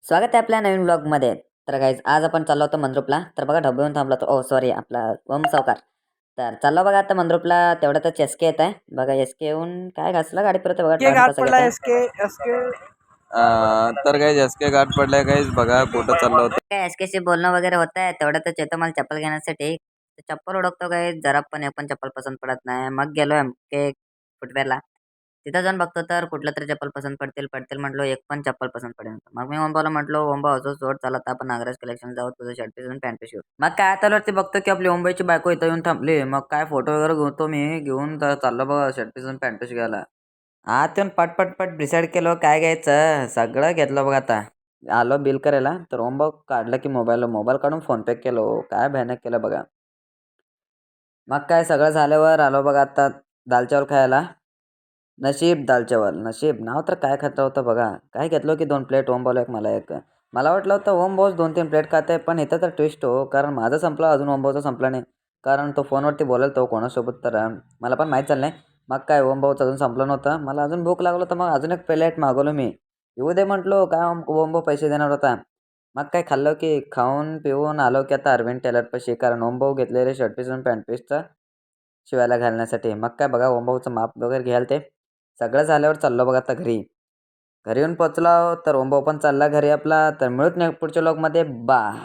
स्वागत आहे आपल्या नवीन ब्लॉगमध्ये. तर गाईज आज आपण चाललो होतो मंद्रुपला. तर बघा ढबळून थांबला तो. सॉरी, आपला ओम सावकार. तर चाललो बघा आता मंद्रुपला. तेवढ्यातच एसके येत आहे. बघा एसके येऊन काय घासला गाडी परत बघा के टर्न घाट कसा घेत पडला आहे. एसके तर काही एसके घाट पडलाय काही बघा कुठं चाललं होतं. काय एसकेशी बोलणं वगैरे होत आहे. तेवढ्यातच येतो मला चप्पल घेण्यासाठी. चप्पल ओळखतो काय जरा पण एक पण चप्पल पसंत पडत नाही. मग गेलो एमके फुटवेअरला. तिथं जाऊन बघतो तर कुठलं तरी चप्पल पसंत पडतील म्हटलो. एक पण चप्पल पसंत पडेल. मग मी ओमभाऊला म्हटलो, ओमभाऊ असं सोड चालत आपण नागराज कलेक्शन जाऊ, तुझं शर्ट पीस आणि पॅन्ट पीस घेऊ. मग काय आता वरती बघतो की आपली मुंबईची बायको इथं येऊन थांबली. मग काय फोटो वगैरे घेतो मी घेऊन चाललो बघा शर्ट पीस आणि पॅन्ट पीस घ्यायला. आत येऊन पट डिसाईड केलं काय घ्यायचं. सगळं घेतलं बघा. आता आलो बिल करायला तर ओमभाऊ काढलं की मोबाईल काढून फोन पे केलो. काय भयानक केलं बघा. मग काय सगळं झाल्यावर आलो बघा आता दाल चावल खायला. नशीब दाल चावल नशीब नाव तर काय खातं होतं बघा. काय घेतलं की 2 प्लेट ओमभाऊला एक मला एक. मला वाटलं होतं ओमभाऊच 2-3 प्लेट खाते, पण इथं तर ट्विस्ट हो. कारण माझं संपलं अजून ओमभाऊचा संपला नाही. कारण तो फोनवरती बोलायला तो कोणासोबत तर मला पण माहीत चाललं नाही. मग काय ओमभाऊचं अजून संपलं नव्हतं. मला अजून भूक लागलं तर मग अजून एक प्लेट मागवलो मी. येऊ दे म्हटलो काय ओमभाऊ पैसे देणार होता. मग काय खाल्लं की खाऊन पिऊन आलो की आता अरविंद टेलरपाशी. कारण ओमभाऊ घेतलेले शर्ट पीस आणि पॅन्ट पीसचं शिवायला घालण्यासाठी. मग काय बघा ओमभाऊचं माप वगैरे घ्यायला ते सगळं झाल्यावर चाललो बघा आता घरी. घरी येऊन पोचलो तर ओमभाऊ पण चालला घरी आपला. तर मिळूत नाही पुढच्या व्लॉगमध्ये. बाय.